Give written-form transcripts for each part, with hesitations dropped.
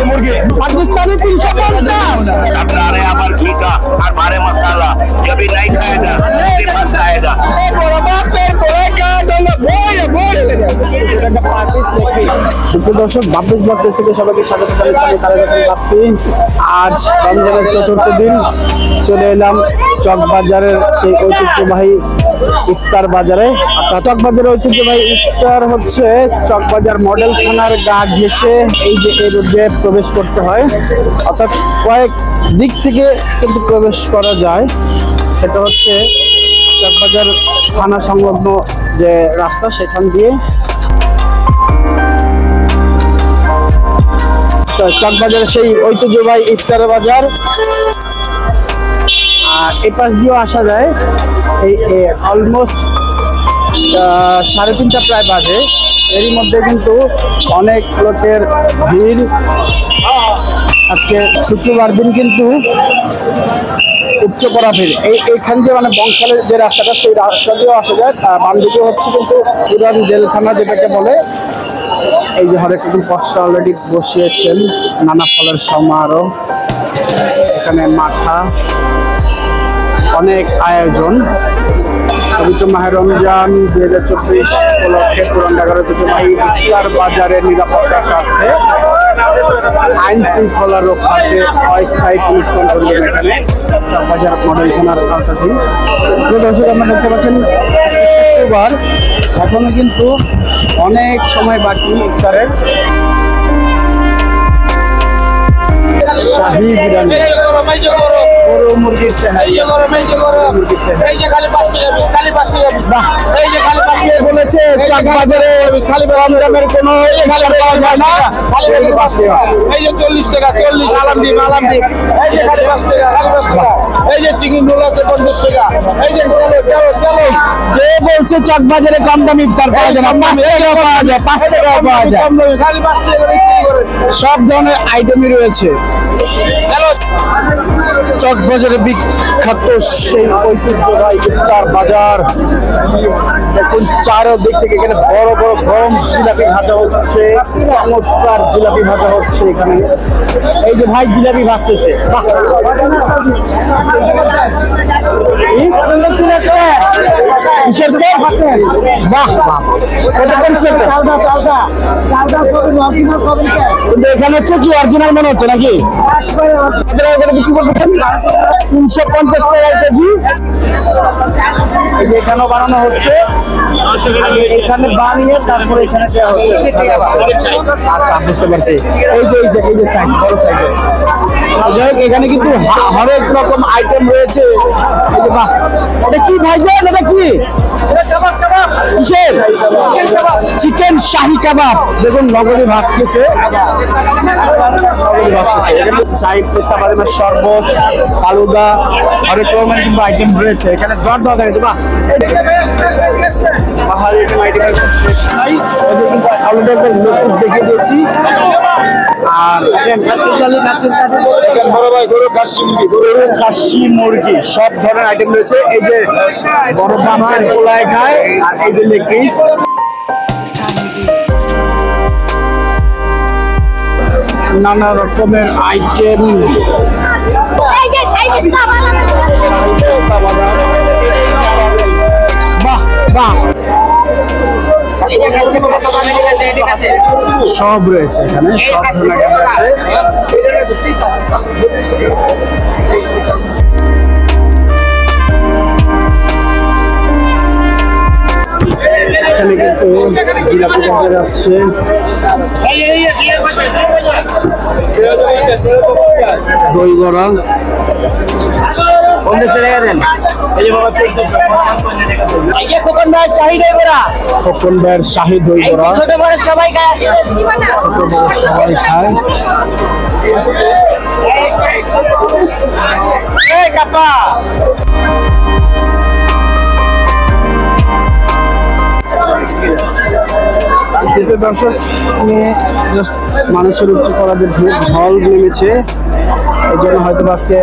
मुर्गी पाकिस्तानी 350 अमर खीका और बारे मसाला जब भी नहीं खाएगा बस खाएगा দর্শক বাপ্পিস ব্লগ থেকে সবাইকে স্বাগত জানাচ্ছি। আজ রমজানের চতুর্থ দিন চলে এলাম চকবাজারের সেই ঐতিহ্যবাহী ইফতার বাজারে। চকবাজারের ঐতিহ্যবাহী ইফতার হচ্ছে চকবাজার মডেল থানার গা ঘেঁষে এই যে এই রোড দিয়ে প্রবেশ করতে হয়, অর্থাৎ কয়েক দিক থেকে কিন্তু প্রবেশ করা যায়। সেটা হচ্ছে চকবাজার থানা সংলগ্ন যে রাস্তা সেখান দিয়ে চকবাজারের সেই ঐতিহ্যবাহী ইফতার বাজার। আর এ পাশ দিয়েও আসা যায়। এই অলমোস্ট 3:30 প্রায় বাজে। এরই মধ্যে কিন্তু অনেক লোকের ভিড়। আজকে শুক্রবার দিন কিন্তু উচ্চপাড়া ভিড়। এইখান দিয়ে মানে বংশালের যে রাস্তাটা সেই রাস্তা দিয়েও আসা যায়। বাম দিকে হচ্ছে কিন্তু পুরান জেলখানা যেটাকে বলে। এই যে হরেক রকম পশরা অলরেডি বসিয়েছেন, নানা ফলের সমারোহ, এখানে মাথা, অনেক আয়োজন। পবিত্র মাহে রমজান 2024 উপলক্ষে পুরান ঢাকার ঐতিহ্যবাহী ইফতার বাজারের নিরাপত্তার স্বার্থে আইন শৃঙ্খলা রক্ষার্থে অস্থায়ী পুলিশ কন্ট্রোল এখানে চকবাজার মডেল থানার আওতাধীন। দর্শক আপনারা দেখতে পাচ্ছেন শুক্রবার, এখনো কিন্তু অনেক সময় বাকি ইফতারের। শাহী বিরিয়ানি, গরু মুরগির বলেছে চকবাজারে রমজানের কোনো পাওয়া যায় না, এই যে 40 টাকা 40 আলামডিম এই যে খালি 5 টাকা, এই যে চিকেন রোল আছে 50 টাকা। এই যে চলো যে বলছে চকবাজারে কম দামি ইফতার পাওয়া যায় না, 5 টাকা পাওয়া যায়, 5 টাকা পাওয়া যায়, খালি 5 টাকা বিক্রি করে। সব ধরনের আইটেমই রয়েছে। চকবাজারে বিখ্যাত সেই ঐতিহ্যবাহী ইফতার বাজার। দেখুন চারদিক থেকে এখানে বড় বড় গরম জিলাপি ভাজা হচ্ছে, চমৎকার জিলাপি ভাজা হচ্ছে এখানে। এই যে ভাই জিলাপি ভাজতেছে, এখানে হচ্ছে কি অরিজিনাল মনে হচ্ছে নাকি? 350 টাকা কেজি। এই যে এখানেও বানানো হচ্ছে, এখানে বানিয়ে তারপরে এখানে দেওয়া হচ্ছে। আচ্ছা বুঝতে পারছি। এই যে সাইড বড় সাইডে যাই হোক, এখানে কিন্তু হরেক রকম আইটেম রয়েছে। এই যে বাহ, এটা কি ভাইজান? এটা কি কিসের? চিকেন শাহী কাবাব। দেখুন নগদে ভাজতেছে, শরবত, ফালুদা, হরেক রকমের কিন্তু আইটেম রয়েছে এখানে। জট দেওয়া থাকে বাহ, পাহাড়ি আইটেমের শেষ নাই। ওদের কিন্তু অলরেডি একবার লোকস দেখিয়ে দিয়েছি। আর খাসি মুরগি সব ধরনের আইটেম রয়েছে। এই যে বড় বাবার পোলায় খায়, আর এই যে লেগ পিস। নানা রকমের আইটেম, বাহ বাহ, সব রয়েছে এখানে, সব ধরনের আছে। এখানে কিন্তু জিলাপি দেখা যাচ্ছে, দই বড়া, খোকন ভাইয়ের শাহী দই বড়া, ছোট বড় সবাই খায়। দর্শক জাস্ট মানুষের উচ্চ করা যে ঢল নেমেছে, এই জন্য হয়তো আজকে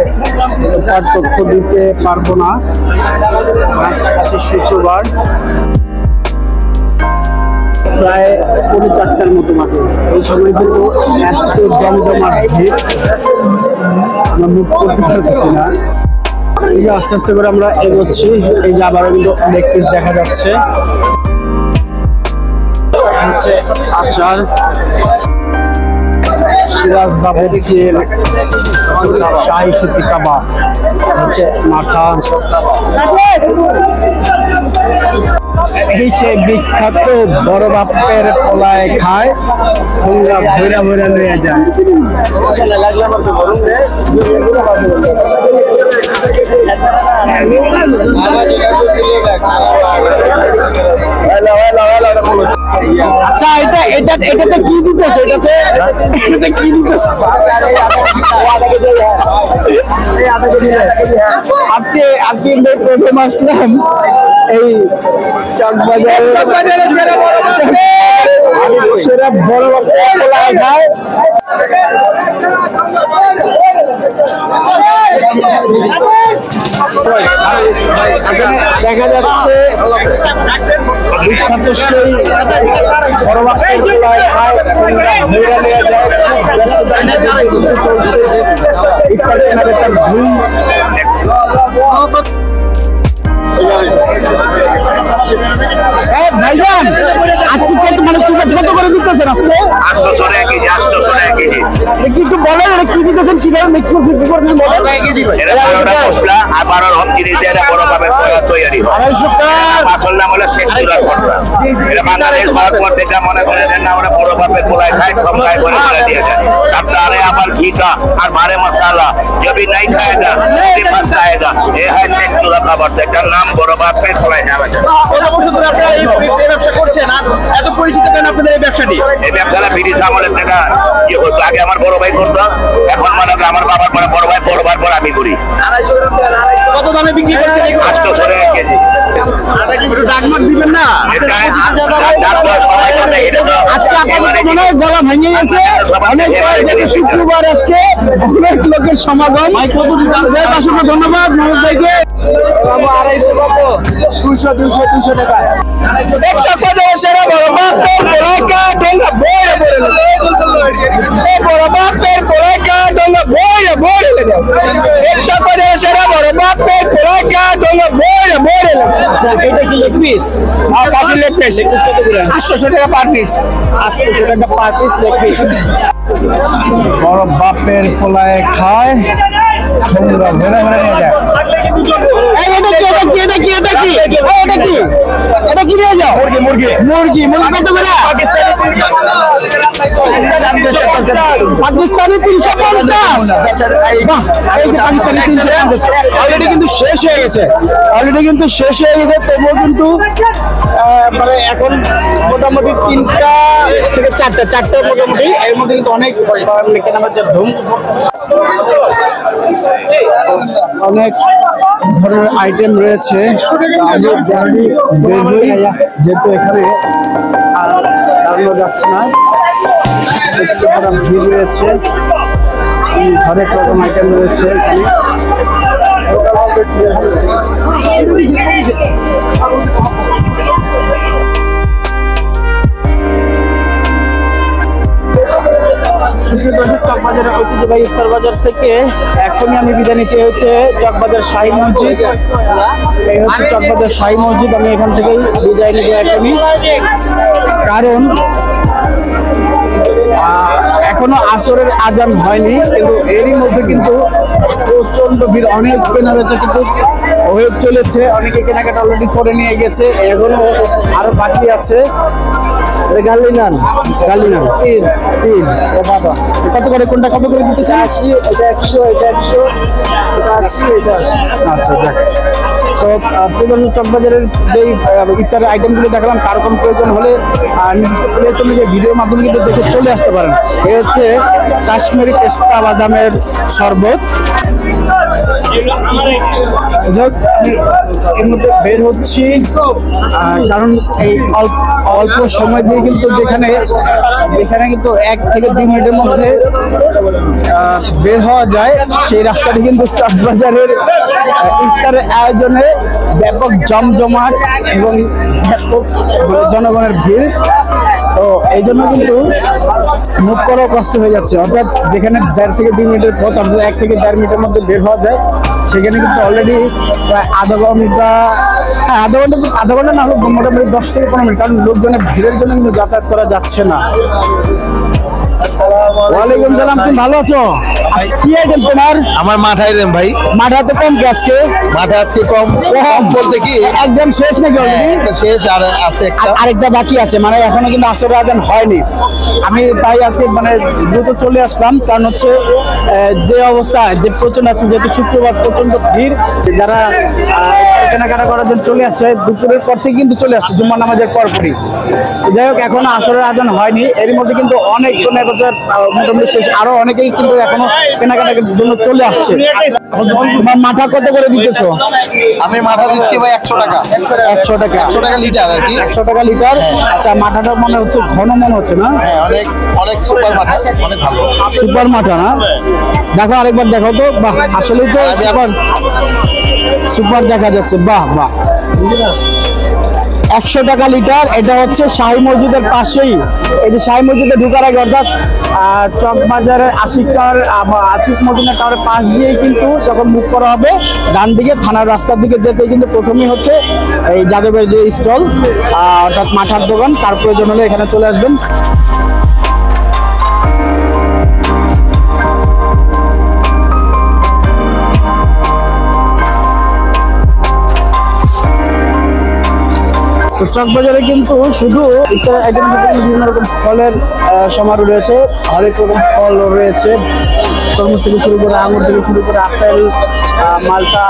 তার তথ্য দিতে পারবো না। কাছাকাছি শুক্রবার প্রায় 4:45টার মতো মাত্র। এই সময় কিন্তু এত জমজমাট ভিড় আমরা মুখ করতে পারতেছি না। এই যে আস্তে আস্তে করে আমরা এগোচ্ছি। এই যে আবারও কিন্তু লেগ পিস দেখা যাচ্ছে, হচ্ছে আচার, সিরাজ বাবুর্চির শাহী সুতি কাবাব, হচ্ছে মাথা। এই যে বিখ্যাত বড় বাপের পোলায় খায়, তোমরা ভৈরা ভৈরা নিয়ে যায়। আচ্ছা, এটাতে কি দিতেছে? এটাতে কি দিতেছে? আজকে প্রথম আসলাম এই চকবাজারে সেরা বড় বাপের পোলায় খায়। দেখা যাচ্ছে বিখ্যাত সেই বড় বাপের পোলায় খায়, তোমরা ভৈরা নিয়ে যায়। চলছে ইফতার কেনাবেচার ধুম। ভাইজান, আজকে কত মানে কত করে দিতেছেন আপনি? 800 টাকা কেজি, 800 টাকা কেজি। একটু বলেন এটা কি দিতেছেন, কিভাবে মিক্স করে দিতেছেন বলেন। এটা 12টা মশলা আর 12 রকম জিনিস দিয়ে এটা বড় ভাবে তৈরি হয়। 250 টাকা। আসল নাম হলো শেখ চুলার ভর্তা। এটা বাংলাদেশ ভারত থেকে মনে করে দেন না, আমরা বড় ভাবে পোলায় খাই, কম খাই করে বলে দিয়ে যায়। তারপরে আবার ঘিটা আর বারে মশলা, जो भी नहीं खाएगा उसके पास खाएगा। ये है शेख चूल्हा का भर्ता। এটার নাম বড় ভাবে পোলায় খাওয়া যায়। কত বছর ধরে আপনারা এই ব্যবসা করছেন আর এত পরিচিত কেন আপনাদের এই ব্যবসাটি? এই ব্যবসাটা ব্রিটিশ আমলের থেকে ইয়ে হতো। আগে আমার বড় ভাই করতো, এখন মনে হয় আমার বাবার পরে বড় ভাই, বড় ভাই পর আমি করি। কত দামে বিক্রি করছেন? 800 টাকা কেজি। একটু ডাকমাক দিবেন না? আজকে আপাতত মনে হয় গলা ভেঙে গেছে, অনেক শুক্রবার, আজকে অনেক লোকের সমাগম। অসংখ্য ধন্যবাদ মনোজ ভাইকে। 250 কত? 200 টাকা। চকবাজারের সেরা বড় বাপের পোলায় খায়, ডোঙ্গা বইরে বইরে লাগে। এই বড় বাপের পোলায় খায়, ডোঙ্গা বইরে বইরে লাগে। এই চকবাজারের সেরা বড় বাপের পোলায় খায়, ডোঙ্গা বইরে বইরে লাগে। আচ্ছা, এটা কি লেগ পিস? আর কাশি লেগ পিস। 800 টাকা পার পিস। 800 টাকা পার পিস লেগ পিস। বড় বাপের পোলায় খায়, তোমরা ভেড়া ভেড়া নিয়ে যায়। এটা কি নিয়ে যাও? মুরগি কত করে? পাকিস্তানি 350। বাহ, এই যে পাকিস্তানি 350 অলরেডি কিন্তু শেষ হয়ে গেছে। তবুও কিন্তু মানে এখন মোটামুটি 3টা থেকে 4টা মোটামুটি, এর মধ্যে কিন্তু অনেক কেনাবেচার ধুম। অনেক ধরনের আইটেম রয়েছে। যেহেতু এখানে আর দাঁড়ানো যাচ্ছে না, ভিড় রয়েছে, হরেক রকম আইটেম রয়েছে এখানে। চকবাজারের ঐতিহ্যবাহী ইফতার বাজার থেকে এখনই আমি বিদায় নিচ্ছি। হচ্ছে চকবাজার শাহী মসজিদ। এই হচ্ছে চকবাজার শাহী মসজিদ। আমি এখান থেকেই বিদায় নিব এখনই, কারণ এখনো আসরের আজান হয়নি, কিন্তু এরই মধ্যে কিন্তু প্রচন্ড ভিড়, অনেক কেনাবেচা কিন্তু হয়ে চলেছে। অনেকে কেনাকাটা অলরেডি করে নিয়ে গেছে, এখনো আরো বাকি আছে। গালি নান তিন বাবা কত করে? কোনটা কত করে দিতেছে? 80, এটা 100, এটা 100, এটা 80, এটা 80। আচ্ছা, দেখ তো প্রধান চকবাজারের যেই ইফতারের আইটেমগুলো দেখালাম, কারো কোনো প্রয়োজন হলে নির্দিষ্ট প্লেস অনুযায়ী ভিডিওর মাধ্যমে কিন্তু দেখে চলে আসতে পারেন। এই হচ্ছে কাশ্মীরি পেস্তা বাদামের শরবত। যাক, আমি এর মধ্যে বের হচ্ছি কারণ এই অল্প সময় দিয়ে কিন্তু যেখানে কিন্তু 1 থেকে 2 মিনিটের মধ্যে বের হওয়া যায়, সেই রাস্তাটি কিন্তু চকবাজারের ইফতারের আয়োজনে ব্যাপক জমজমাট এবং ব্যাপক জনগণের ভিড়। তো এই জন্য কিন্তু মুখ করাও কষ্ট হয়ে যাচ্ছে, অর্থাৎ যেখানে 1.5 থেকে 2 মিনিটের পথ অর্থাৎ 1 থেকে 1.5 মিনিটের মধ্যে বের হওয়া যায়, সেখানে কিন্তু অলরেডি প্রায় আধা ঘন্টা না হলে মোটামুটি 10 থেকে 15 মিনিট, কারণ লোকজনের ভিড়ের জন্য কিন্তু যাতায়াত করা যাচ্ছে না। ওয়ালাইকুম সালাম, তুমি ভালো আছো? কি আইটেম তোমার? আমার মাথায় রেম ভাই, মাঠা তো কম কি আজকে? মাথা আজকে কম বলতে কি একদম শেষ নাকি অলরেডি? একটা শেষ আর আছে একটা। আরেকটা বাকি আছে, মানে এখনো কিন্তু আসর আজান হয়নি। আমি তাই আজকে মানে দ্রুত চলে আসলাম, কারণ হচ্ছে যে অবস্থা যে প্রচন্ড আছে, যেহেতু শুক্রবার প্রচন্ড ভিড়, যারা কেনাকাটা করার জন্য চলে আসছে দুপুরের পর থেকে কিন্তু চলে আসছে জুম্মা নামাজের পরপরই। যাই হোক, এখনো আসরের আজান হয়নি, এর মধ্যে কিন্তু অনেক মোটামুটি শেষ, আরো অনেকেই কিন্তু এখনো কেনাকাটার জন্য চলে আসছে। তোমার মাথা কত করে দিতেছো? আমি মাথা দিচ্ছি ভাই 100 টাকা। 100 টাকা? 100 টাকা লিটার আর কি। 100 টাকা লিটার। আচ্ছা, মাথাটা মনে হচ্ছে ঘন মনে হচ্ছে না? হ্যাঁ, অনেক অনেক সুপার মাথা, অনেক ভালো সুপার মাথা না? দেখো আরেকবার দেখো তো। বাহ, আসলেই তো সুপার দেখা যাচ্ছে। বাহ বাহ, 100 টাকা লিটার। এটা হচ্ছে শাহী মসজিদের পাশেই, এই যে শাহী মসজিদে ঢুকার আগে অর্থাৎ চকবাজারের আশিক মদিনা টাওয়ারের পাশ দিয়েই কিন্তু যখন মুখ করা হবে ডান দিকে থানার রাস্তার দিকে যেতে কিন্তু প্রথমেই হচ্ছে এই যাদবের যে স্টল অর্থাৎ মাঠার দোকান, তার প্রয়োজন হলে এখানে চলে আসবেন। তো চকবাজারে কিন্তু শুধু ইফতার আইটেম বিভিন্ন রকম ফলের সমারোহ রয়েছে, হরেক রকম ফল রয়েছে, তরমুজ থেকে শুরু করে আঙুর থেকে শুরু করে আপেল, মালটা,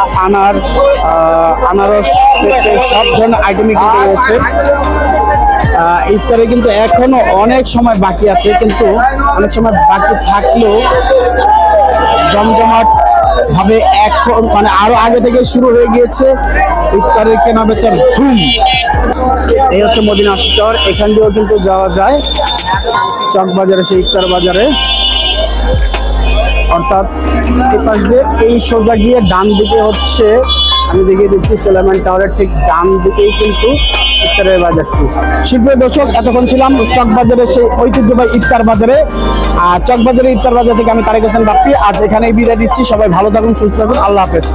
আনারস থেকে সব ধরনের আইটেমই কিন্তু রয়েছে। ইফতারে কিন্তু এখনো অনেক সময় বাকি আছে, কিন্তু অনেক সময় বাকি থাকলেও জমজমাট ভাবে এখন মানে আরো আগে থেকে শুরু হয়ে গিয়েছে ইফতারের কেনা বেচার ধুম। এই হচ্ছে মদিনা আশিক টাওয়ার, এখান দিয়েও কিন্তু যাওয়া যায় চকবাজারে, সেই ইফতার বাজারে। অর্থাৎ এপাশ দিয়ে এই সোজা গিয়ে ডান দিকে হচ্ছে, আমি দেখিয়ে দিচ্ছি সুলাইমান টাওয়ারের ঠিক ডান দিকেই কিন্তু ইফতারের বাজারটি। শিল্পের দর্শক, এতক্ষণ ছিলাম চকবাজারের সেই ঐতিহ্যবাহী ইফতার বাজারে। আর চকবাজারের ইফতার বাজার থেকে আমি তারেক হোসেন বাপ্পি আজ এখানেই বিদায় দিচ্ছি। সবাই ভালো থাকুন, সুস্থ থাকুন, আল্লাহ হাফেজ।